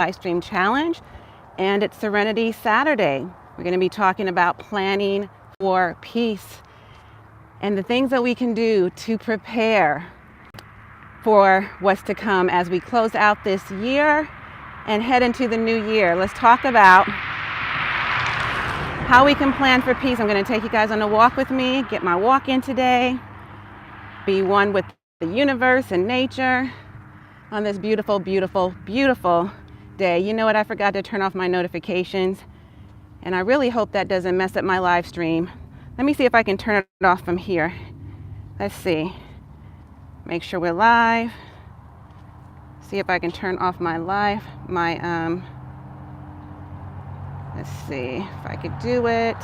live stream challenge, and it's Serenity Saturday. We're going to be talking about planning for peace and the things that we can do to prepare for what's to come as we close out this year and head into the new year. Let's talk about how we can plan for peace. I'm going to take you guys on a walk with me, get my walk in today, be one with the universe and nature on this beautiful, beautiful, beautiful day. You know what? I forgot to turn off my notifications, and I really hope that doesn't mess up my live stream. Let me see if I can turn it off from here. Let's see. Make sure we're live. See if I can turn off my live, let's see if I could do it.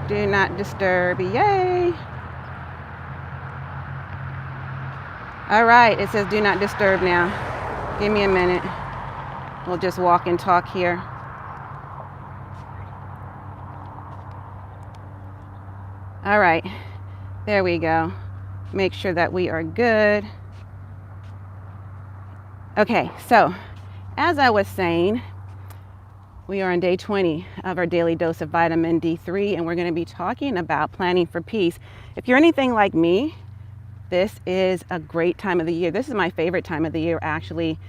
Do not disturb, yay. All right, it says do not disturb now. Give me a minute. We'll just walk and talk here. All right, there we go. Make sure that we are good. Okay, so as I was saying, we are on day 20 of our daily dose of vitamin D3, and we're going to be talking about planning for peace. If you're anything like me, this is a great time of the year. This is my favorite time of the year, actually.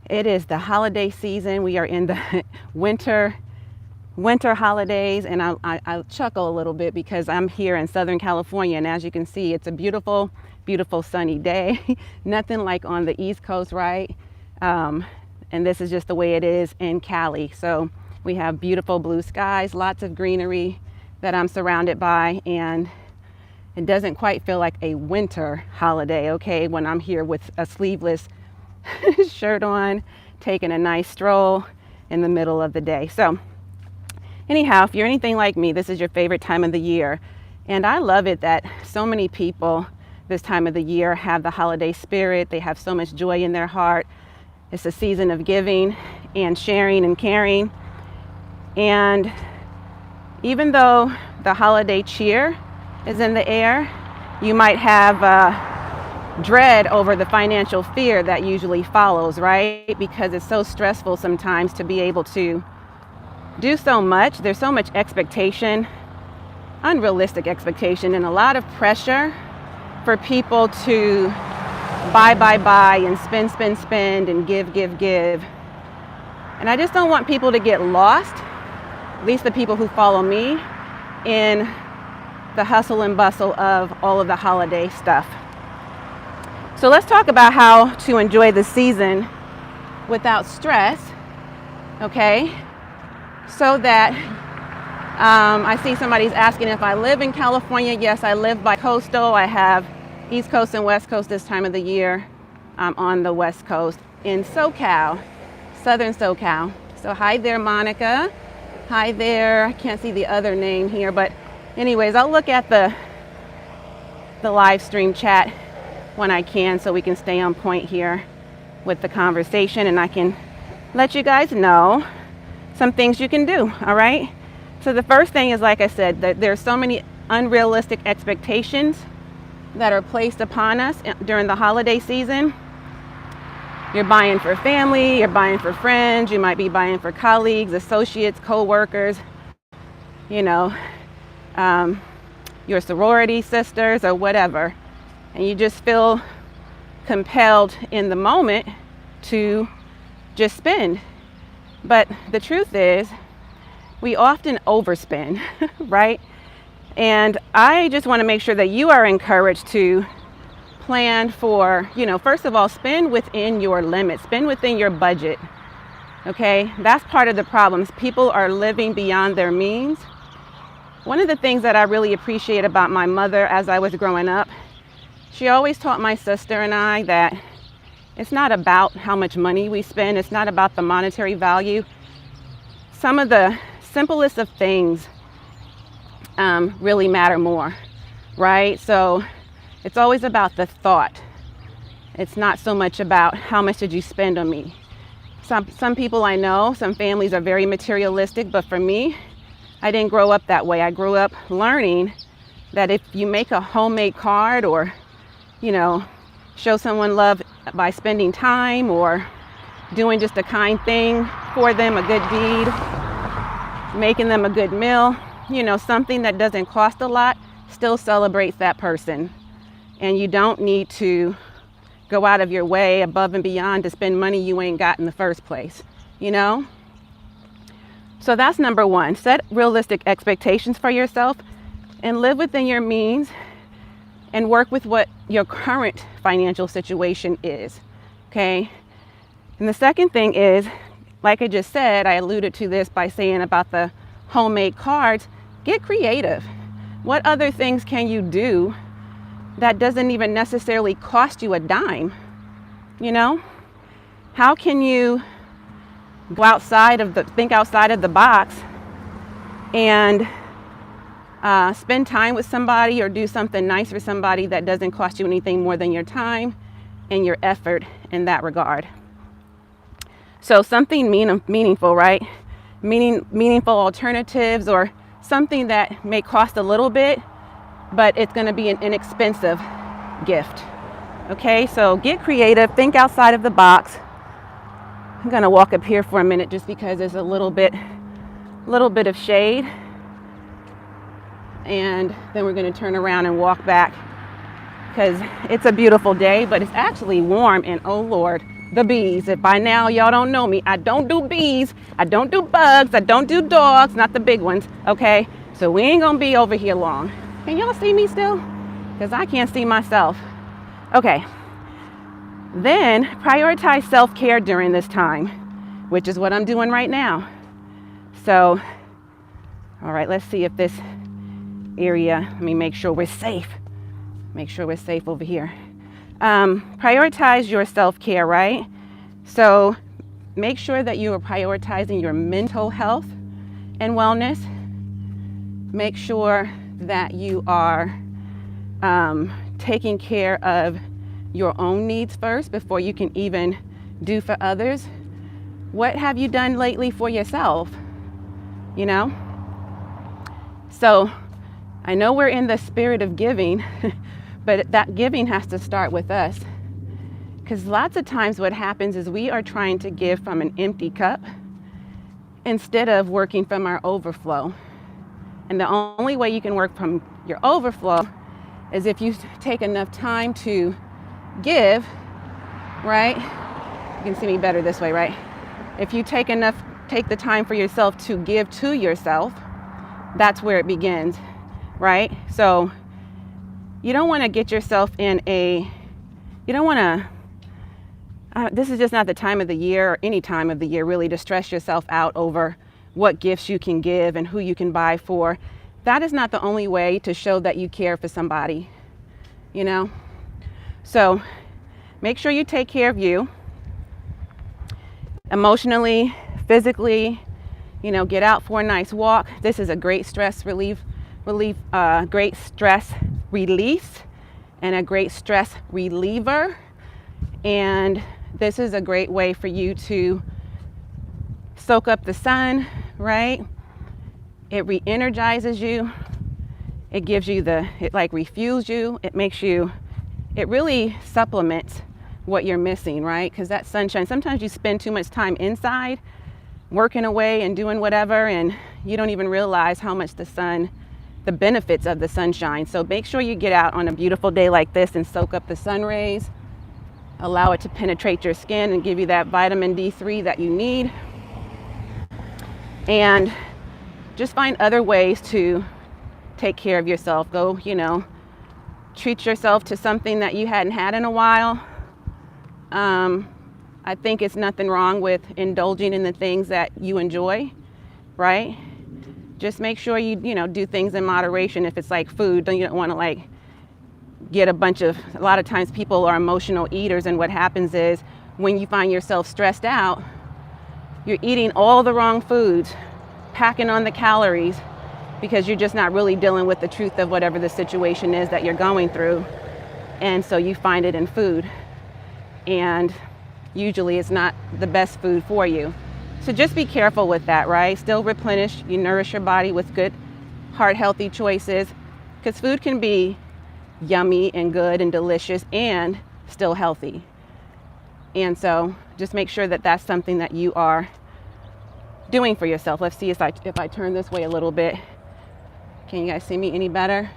It is the holiday season. We are in the winter holidays, and I chuckle a little bit because I'm here in Southern California, and as you can see, it's a beautiful, beautiful sunny day. Nothing like on the East Coast, right? And this is just the way it is in Cali. So we have beautiful blue skies, lots of greenery that I'm surrounded by, and it doesn't quite feel like a winter holiday, okay, when I'm here with a sleeveless shirt on, taking a nice stroll in the middle of the day. So anyhow, if you're anything like me, this is your favorite time of the year. And I love it that so many people this time of the year have the holiday spirit. They have so much joy in their heart. It's a season of giving and sharing and caring. And even though the holiday cheer is in the air, you might have dread over the financial fear that usually follows, right? Because it's so stressful sometimes to be able to do so much. There's so much expectation, unrealistic expectation, and a lot of pressure for people to buy and spend and give. And I just don't want people to get lost, at least the people who follow me, in the hustle and bustle of all of the holiday stuff. So let's talk about how to enjoy the season without stress, okay? So that I see somebody's asking if I live in California. Yes, I live by coastal. I have East Coast and West Coast this time of the year. I'm on the West Coast in SoCal, Southern SoCal. So hi there, Monica. Hi there. I can't see the other name here, but anyways, I'll look at the live stream chat when I can so we can stay on point here with the conversation, and I can let you guys know some things you can do, all right? So the first thing is, like I said, that there's so many unrealistic expectations that are placed upon us during the holiday season. You're buying for family, you're buying for friends, you might be buying for colleagues, associates, co-workers, you know, your sorority sisters or whatever. And you just feel compelled in the moment to just spend. But the truth is, we often overspend, right? And I just want to make sure that you are encouraged to plan for, first of all, spend within your limits, spend within your budget, okay? That's part of the problems. People are living beyond their means. One of the things that I really appreciate about my mother as I was growing up, she always taught my sister and I that it's not about how much money we spend. It's not about the monetary value. Some of the simplest of things really matter more, right? So it's always about the thought. It's not so much about how much did you spend on me. Some people I know, some families are very materialistic, but for me, I didn't grow up that way. I grew up learning that if you make a homemade card or you know, show someone love by spending time or doing just a kind thing for them, a good deed, making them a good meal, you know, something that doesn't cost a lot still celebrates that person. And you don't need to go out of your way above and beyond to spend money you ain't got in the first place, you know? So that's number one. Set realistic expectations for yourself and live within your means and work with what your current financial situation is, okay? And the second thing is, like I just said, I alluded to this by saying about the homemade cards, get creative. What other things can you do that doesn't even necessarily cost you a dime, you know? How can you go think outside of the box and spend time with somebody or do something nice for somebody that doesn't cost you anything more than your time and your effort in that regard? So something meaningful, right? Meaningful alternatives, or something that may cost a little bit, but it's going to be an inexpensive gift. Okay, so get creative, think outside of the box. I'm going to walk up here for a minute just because there's a little bit of shade. And then we're going to turn around and walk back because it's a beautiful day, but it's actually warm. And oh Lord, the bees. If by now y'all don't know me, I don't do bees, I don't do bugs, I don't do dogs, not the big ones, okay? So we ain't gonna be over here long. Can y'all see me still? Because I can't see myself. Okay. Then prioritize self-care during this time, which is what I'm doing right now. So, all right, let's see if this area, let me make sure we're safe. Make sure we're safe over here. Prioritize your self-care, right? So make sure that you are prioritizing your mental health and wellness. Make sure that you are taking care of your own needs first before you can even do for others. What have you done lately for yourself? You know? So I know we're in the spirit of giving, but that giving has to start with us. Because lots of times what happens is we are trying to give from an empty cup instead of working from our overflow. And the only way you can work from your overflow is if you take enough time to give, right? You can see me better this way, right? If you take the time for yourself to give to yourself, that's where it begins, right? So you don't want to get yourself in this is just not the time of the year or any time of the year really to stress yourself out over what gifts you can give and who you can buy for. That is not the only way to show that you care for somebody, you know? So make sure you take care of you emotionally, physically, you know, get out for a nice walk. This is a great stress release and a great stress reliever. And this is a great way for you to soak up the sun, right? It re-energizes you. It gives you it like refuels you. It really supplements what you're missing, right? Because that sunshine, sometimes you spend too much time inside working away and doing whatever, and you don't even realize how much the benefits of the sunshine. So make sure you get out on a beautiful day like this and soak up the sun rays. Allow it to penetrate your skin and give you that vitamin D3 that you need. And just find other ways to take care of yourself. Go, you know, treat yourself to something that you hadn't had in a while. I think it's nothing wrong with indulging in the things that you enjoy, right? Just make sure you do things in moderation. If it's like food, you don't want to like get a lot of times people are emotional eaters, and what happens is when you find yourself stressed out, you're eating all the wrong foods, packing on the calories, because you're just not really dealing with the truth of whatever the situation is that you're going through. And so you find it in food. And usually it's not the best food for you. So just be careful with that, right? Still replenish, you nourish your body with good, heart healthy choices, because food can be yummy and good and delicious and still healthy. And so just make sure that that's something that you are doing for yourself. Let's see if I turn this way a little bit. Can you guys see me any better?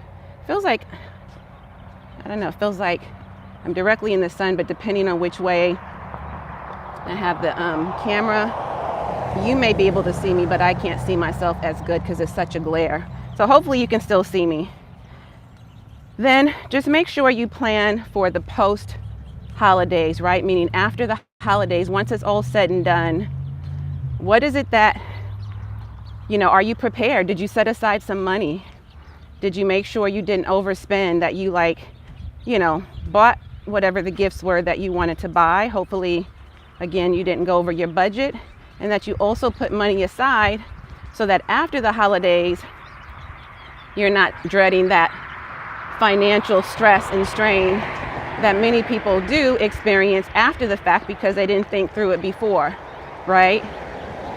Feels like, I don't know, it feels like I'm directly in the sun, but depending on which way I have the camera, you may be able to see me, but I can't see myself as good because it's such a glare. So hopefully you can still see me. Then just make sure you plan for the post holidays, right? Meaning after the holidays, once it's all said and done, what is it that, are you prepared? Did you set aside some money? Did you make sure you didn't overspend, that you bought whatever the gifts were that you wanted to buy? Hopefully, again, you didn't go over your budget, and that you also put money aside so that after the holidays, you're not dreading that financial stress and strain that many people do experience after the fact because they didn't think through it before, right?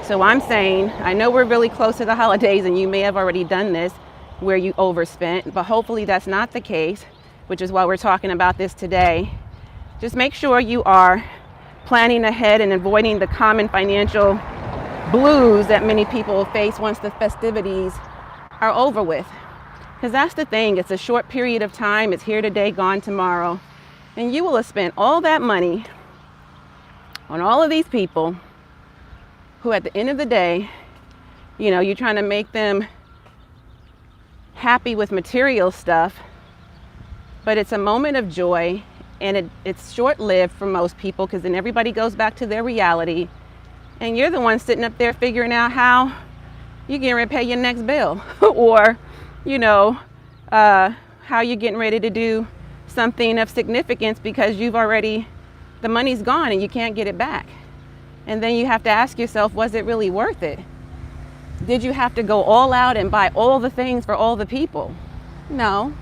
So I'm saying, I know we're really close to the holidays and you may have already done this where you overspent, but hopefully that's not the case, which is why we're talking about this today. Just make sure you are planning ahead and avoiding the common financial blues that many people face once the festivities are over with. Because that's the thing, it's a short period of time, it's here today, gone tomorrow. And you will have spent all that money on all of these people who at the end of the day, you're trying to make them happy with material stuff, but it's a moment of joy, and it's short-lived for most people because then everybody goes back to their reality, and you're the one sitting up there figuring out how you're getting ready to pay your next bill or how you're getting ready to do something of significance because the money's gone and you can't get it back. And then you have to ask yourself, was it really worth it? Did you have to go all out and buy all the things for all the people? No.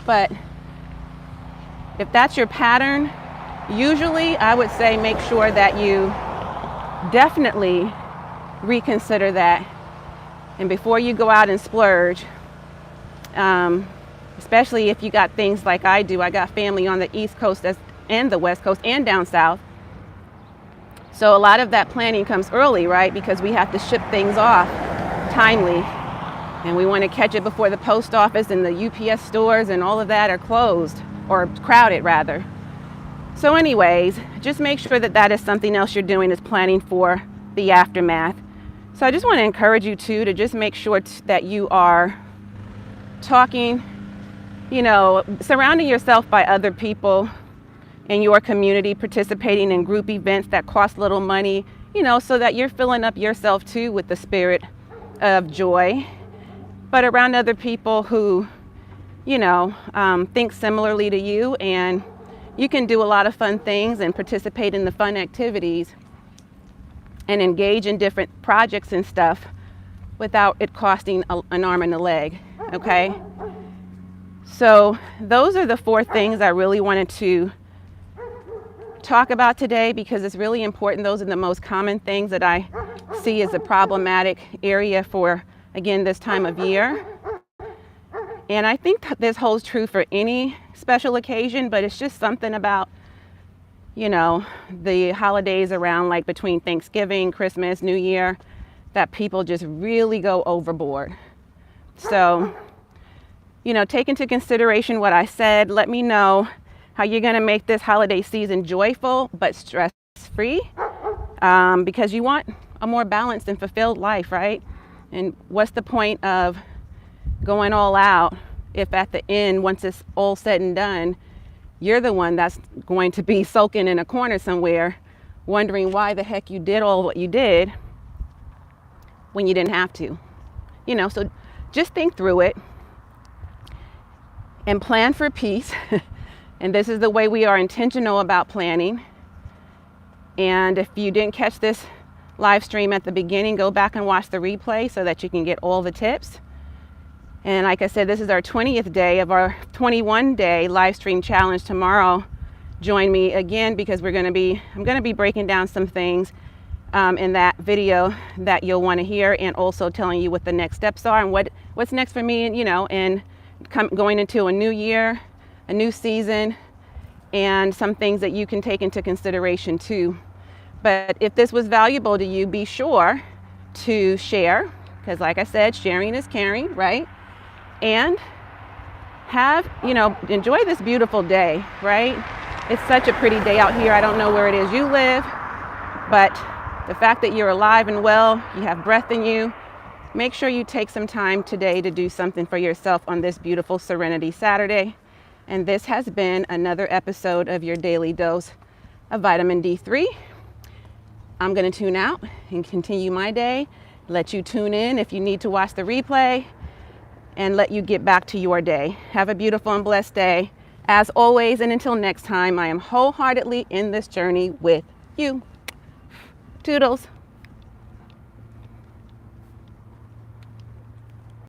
But if that's your pattern, usually I would say make sure that you definitely reconsider that. And before you go out and splurge, especially if you got things like I do, I got family on the East Coast and the West Coast and down South. So a lot of that planning comes early, right? Because we have to ship things off timely, and we want to catch it before the post office and the UPS stores and all of that are closed, or crowded rather. So anyways, just make sure that is something else you're doing, is planning for the aftermath. So I just want to encourage you to just make sure that you are talking, surrounding yourself by other people in your community, participating in group events that cost little money, so that you're filling up yourself too with the spirit of joy, but around other people who, think similarly to you, and you can do a lot of fun things and participate in the fun activities and engage in different projects and stuff without it costing an arm and a leg, okay? So those are the 4 things I really wanted to talk about today because it's really important. Those are the most common things that I see as a problematic area for, again, this time of year. And I think this holds true for any special occasion, but it's just something about, the holidays around, like between Thanksgiving, Christmas, New Year, that people just really go overboard. So, take into consideration what I said. Let me know how you're going to make this holiday season joyful but stress-free, because you want a more balanced and fulfilled life, right? And what's the point of going all out if at the end, once it's all said and done, you're the one that's going to be sulking in a corner somewhere wondering why the heck you did all what you did when you didn't have to. So just think through it and plan for peace. And this is the way we are intentional about planning. And if you didn't catch this live stream at the beginning, go back and watch the replay so that you can get all the tips. And like I said, this is our 20th day of our 21-day live stream challenge. Tomorrow, join me again because I'm going to be breaking down some things in that video that you'll want to hear, and also telling you what the next steps are and what's next for me, and going into a new year. a new season and some things that you can take into consideration too. But if this was valuable to you, be sure to share, because like I said, sharing is caring, right? And enjoy this beautiful day, right? It's such a pretty day out here. I don't know where it is you live, but the fact that you're alive and well, you have breath in you, make sure you take some time today to do something for yourself on this beautiful Serenity Saturday. And this has been another episode of your daily dose of vitamin D3. I'm going to tune out and continue my day, let you tune in if you need to watch the replay, and let you get back to your day. Have a beautiful and blessed day. As always, and until next time, I am wholeheartedly in this journey with you. Toodles.